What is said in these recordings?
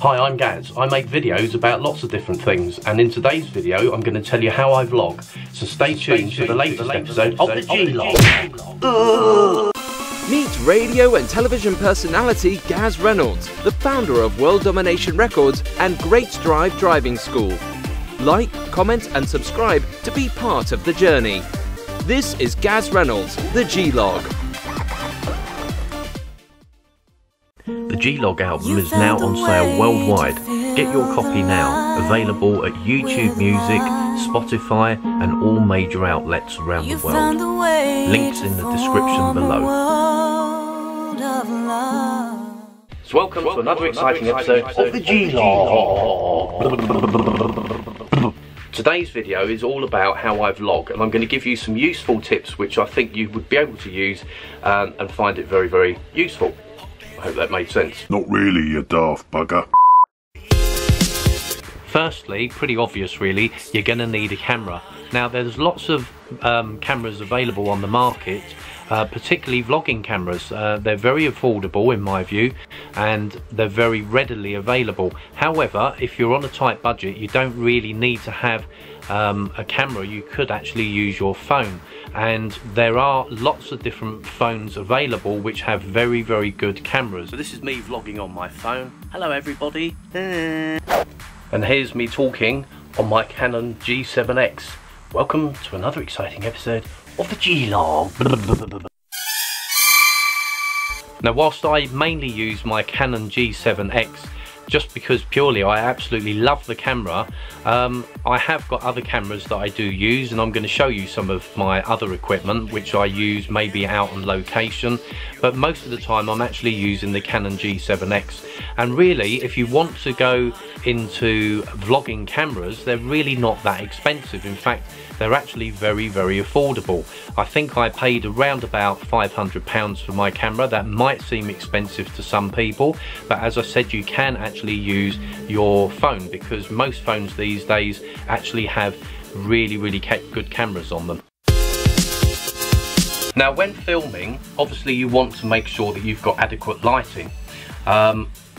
Hi, I'm Gaz. I make videos about lots of different things, and in today's video I'm going to tell you how I vlog. So stay tuned for the latest episode of the G-Log. Meet radio and television personality Gaz Reynolds, the founder of World Domination Records and Great Drive Driving School. Like, comment and subscribe to be part of the journey. This is Gaz Reynolds, the G-Log. The G-Log album is now on sale worldwide. Get your copy now. Available at YouTube Music, Spotify and all major outlets around the world. Links in the description below. So welcome to another exciting episode of the G-Log. Today's video is all about how I vlog, and I'm going to give you some useful tips which I think you would be able to use and find it very, very useful. I hope that made sense. Not really, you daft bugger. Firstly, pretty obvious really, you're going to need a camera. Now there's lots of cameras available on the market, particularly vlogging cameras. They're very affordable in my view, and they're very readily available. However, if you're on a tight budget, you don't really need to have a camera. You could actually use your phone, and there are lots of different phones available which have very, very good cameras. So this is me vlogging on my phone. Hello everybody. And here's me talking on my Canon G7X. Welcome to another exciting episode of the G-Log. Now whilst I mainly use my Canon G7X just because purely I absolutely love the camera, I have got other cameras that I do use, and I'm going to show you some of my other equipment which I use maybe out on location, but most of the time I'm actually using the Canon G7X. And really, if you want to go into vlogging cameras, they're really not that expensive. In fact, they're actually very, very affordable. I think I paid around about £500 for my camera. That might seem expensive to some people, but as I said, you can actually use your phone because most phones these days actually have really, really good cameras on them. Now when filming, obviously you want to make sure that you've got adequate lighting.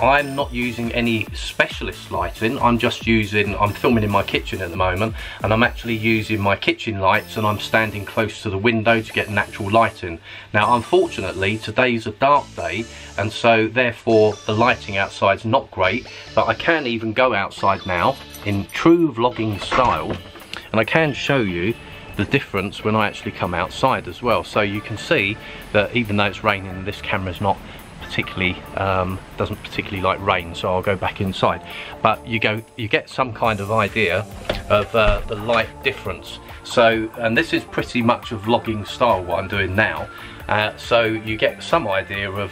I'm not using any specialist lighting. I'm filming in my kitchen at the moment, and I'm actually using my kitchen lights, and I'm standing close to the window to get natural lighting. Now unfortunately today's a dark day, and so therefore the lighting outside's not great, but I can even go outside now in true vlogging style, and I can show you the difference when I actually come outside as well. So you can see that even though it's raining, this camera's not particularly doesn't particularly like rain, so I'll go back inside, but you get some kind of idea of the light difference. So, and this is pretty much a vlogging style what I'm doing now, so you get some idea of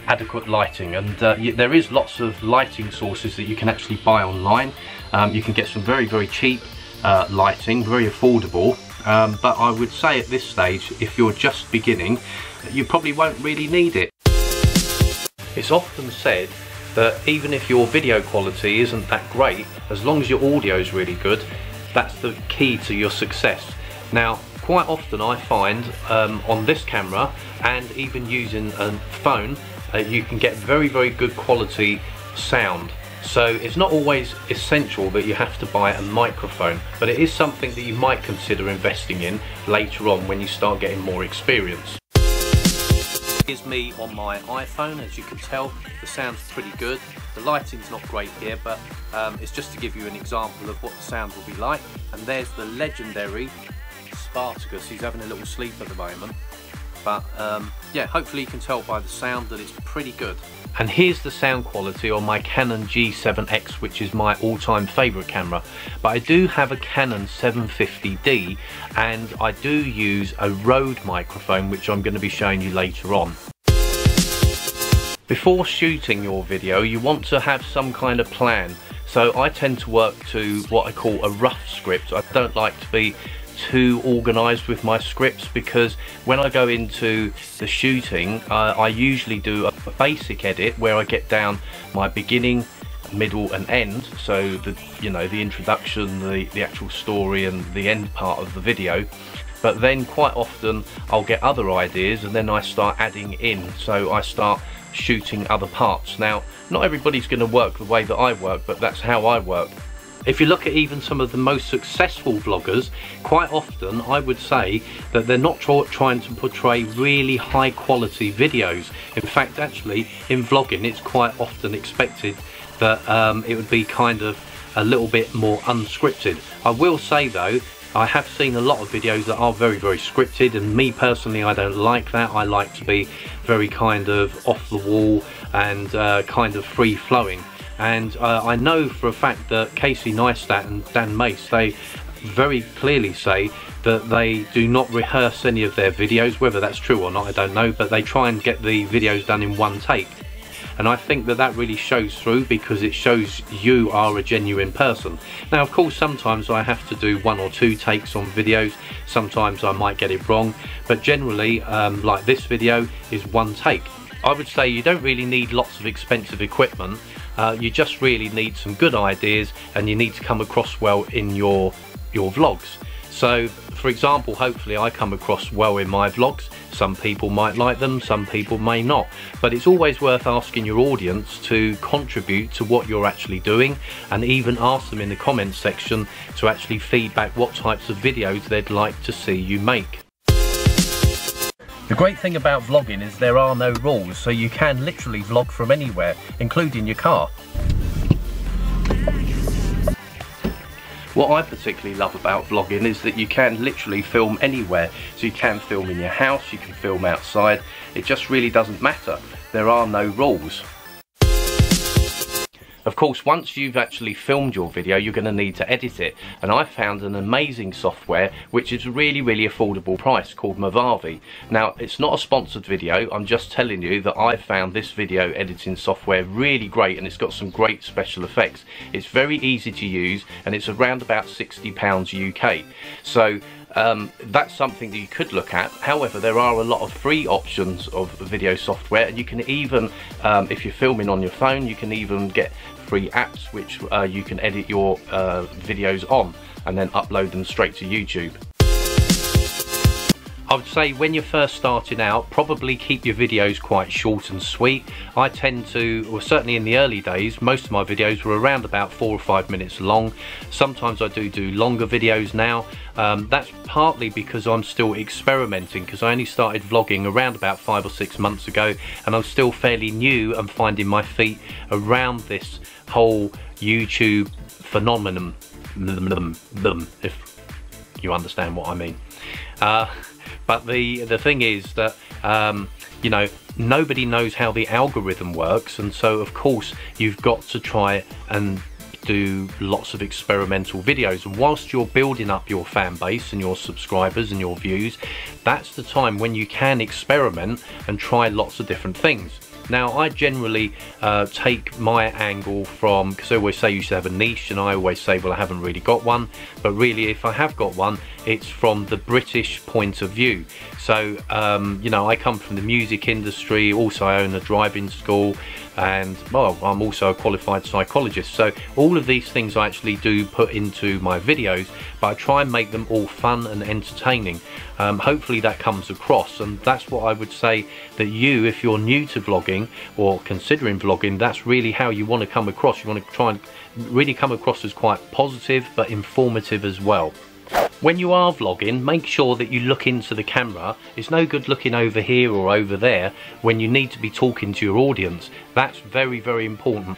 adequate lighting, and there is lots of lighting sources that you can actually buy online. You can get some very, very cheap lighting, very affordable, but I would say at this stage, if you're just beginning, you probably won't really need it. It's often said that even if your video quality isn't that great, as long as your audio is really good, that's the key to your success. Now quite often I find on this camera, and even using a phone, you can get very, very good quality sound. So it's not always essential that you have to buy a microphone, but it is something that you might consider investing in later on when you start getting more experience. Here's me on my iPhone. As you can tell, the sound's pretty good. The lighting's not great here, but it's just to give you an example of what the sound will be like. And there's the legendary Spartacus. He's having a little sleep at the moment, but yeah, hopefully you can tell by the sound that it's pretty good. And here's the sound quality on my Canon G7X, which is my all-time favourite camera. But I do have a Canon 750D, and I do use a Rode microphone, which I'm going to be showing you later on. Before shooting your video, you want to have some kind of plan. So I tend to work to what I call a rough script. I don't like to be too organised with my scripts, because when I go into the shooting, I usually do a basic edit where I get down my beginning, middle and end, so the introduction, the actual story and the end part of the video. But then quite often I'll get other ideas, and then I start adding in. So I start shooting other parts. Now, not everybody's going to work the way that I work, but that's how I work. If you look at even some of the most successful vloggers, quite often I would say that they're not trying to portray really high quality videos. In fact, actually in vlogging it's quite often expected that it would be kind of a little bit more unscripted. I will say though, I have seen a lot of videos that are very, very scripted, and me personally, I don't like that. I like to be very kind of off the wall and kind of free flowing. And I know for a fact that Casey Neistat and Dan Mace, they very clearly say that they do not rehearse any of their videos. Whether that's true or not, I don't know, but they try and get the videos done in one take. And I think that that really shows through, because it shows you are a genuine person. Now, of course, sometimes I have to do 1 or 2 takes on videos. Sometimes I might get it wrong, but generally, like this video is 1 take. I would say you don't really need lots of expensive equipment. You just really need some good ideas, and you need to come across well in your vlogs. So, for example, hopefully I come across well in my vlogs. Some people might like them, some people may not. But it's always worth asking your audience to contribute to what you're actually doing, and even ask them in the comments section to actually feedback what types of videos they'd like to see you make. The great thing about vlogging is there are no rules, so you can literally vlog from anywhere, including your car. What I particularly love about vlogging is that you can literally film anywhere. So you can film in your house, you can film outside. It just really doesn't matter. There are no rules. Of course, once you've actually filmed your video, you're going to need to edit it. And I found an amazing software which is really, really affordable price, called Movavi. Now, it's not a sponsored video. I'm just telling you that I found this video editing software really great, and it's got some great special effects. It's very easy to use, and it's around about £60 UK. So that's something that you could look at. However, there are a lot of free options of video software, and you can even, if you're filming on your phone, you can even get free apps which you can edit your videos on and then upload them straight to YouTube. I would say when you're first starting out, probably keep your videos quite short and sweet. I tend to, well, certainly in the early days, most of my videos were around about 4 or 5 minutes long. Sometimes I do longer videos now. That's partly because I'm still experimenting, because I only started vlogging around about 5 or 6 months ago, and I'm still fairly new and finding my feet around this whole YouTube phenomenon, if you understand what I mean. But the thing is that, you know, nobody knows how the algorithm works, and so of course you've got to try and do lots of experimental videos. And whilst you're building up your fan base and your subscribers and your views, that's the time when you can experiment and try lots of different things. Now, I generally take my angle from, because I always say you should have a niche, and I always say, well, I haven't really got one, but really if I have got one, it's from the British point of view. So, you know, I come from the music industry, also I own a driving school, and well, I'm also a qualified psychologist. So all of these things I actually do put into my videos, but I try and make them all fun and entertaining. Hopefully that comes across, and that's what I would say that you, if you're new to vlogging or considering vlogging, that's really how you want to come across. You want to try and really come across as quite positive but informative as well. When you are vlogging, make sure that you look into the camera. It's no good looking over here or over there when you need to be talking to your audience. That's very, very important.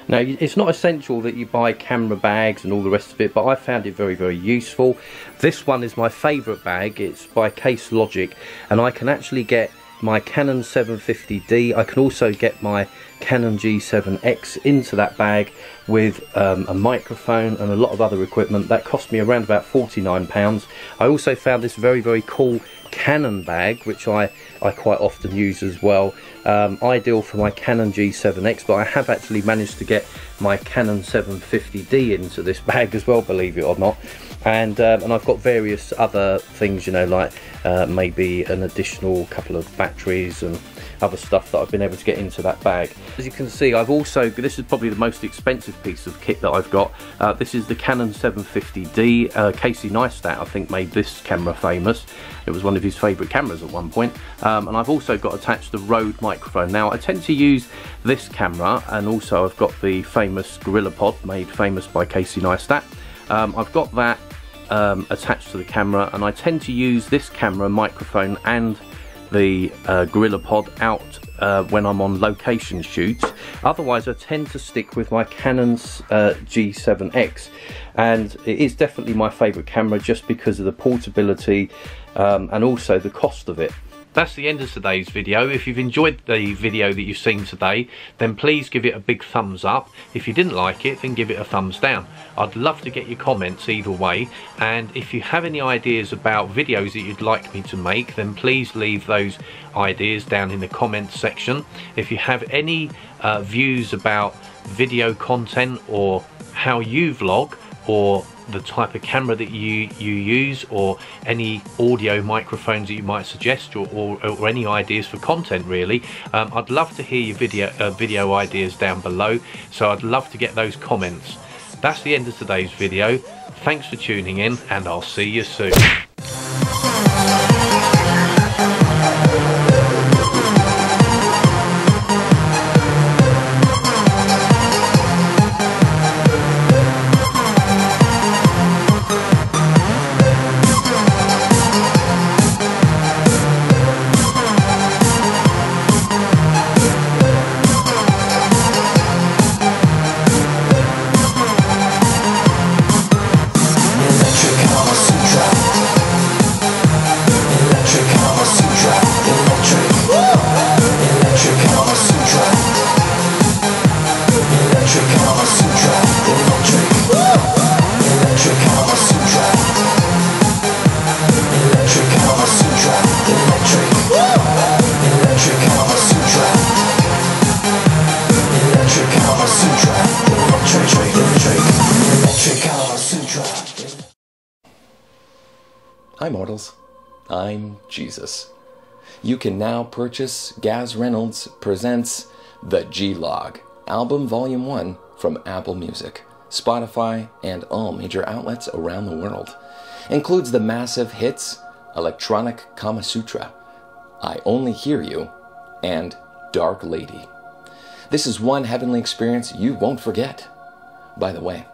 Now, it's not essential that you buy camera bags and all the rest of it, but I found it very, very useful. This one is my favourite bag. It's by Case Logic, and I can actually get my Canon 750D. I can also get my Canon G7X into that bag with a microphone and a lot of other equipment. That cost me around about £49. I also found this very, very cool Canon bag, which I quite often use as well. Ideal for my Canon G7X, but I have actually managed to get my Canon 750D into this bag as well, believe it or not. And I've got various other things, you know, like maybe an additional couple of batteries and other stuff that I've been able to get into that bag. As you can see, I've also, this is probably the most expensive piece of kit that I've got. This is the Canon 750D. Casey Neistat, I think, made this camera famous. It was one of his favourite cameras at one point. And I've also got attached the Rode microphone. Now, I tend to use this camera, and also I've got the famous Gorilla Pod, made famous by Casey Neistat. I've got that attached to the camera, and I tend to use this camera, microphone, and the Gorilla Pod out when I'm on location shoots. Otherwise, I tend to stick with my Canon's G7X, and it is definitely my favourite camera just because of the portability and also the cost of it. That's the end of today's video. If you've enjoyed the video that you've seen today, then please give it a big thumbs up. If you didn't like it, then give it a thumbs down. I'd love to get your comments either way, and if you have any ideas about videos that you'd like me to make, then please leave those ideas down in the comments section. If you have any views about video content, or how you vlog, or the type of camera that you use, or any audio microphones that you might suggest, or any ideas for content really, I'd love to hear your video ideas down below, so I'd love to get those comments. That's the end of today's video. Thanks for tuning in, and I'll see you soon. Hi mortals, I'm Jesus. You can now purchase Gaz Reynolds Presents The G-Log, Album Volume 1 from Apple Music, Spotify, and all major outlets around the world. Includes the massive hits Electronic Kama Sutra, I Only Hear You, and Dark Lady. This is one heavenly experience you won't forget. By the way,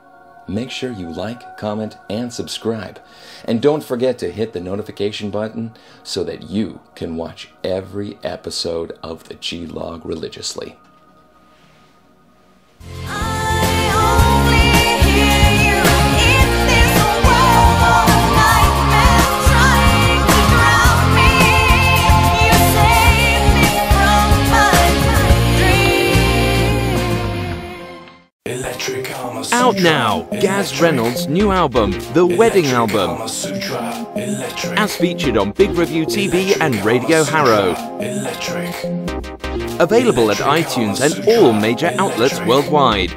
make sure you like, comment, and subscribe. And don't forget to hit the notification button so that you can watch every episode of the G-Log religiously. Out now, Gaz Reynolds' new album, The Wedding Album, as featured on Big Review TV and Radio Harrow. Available at iTunes and all major outlets worldwide.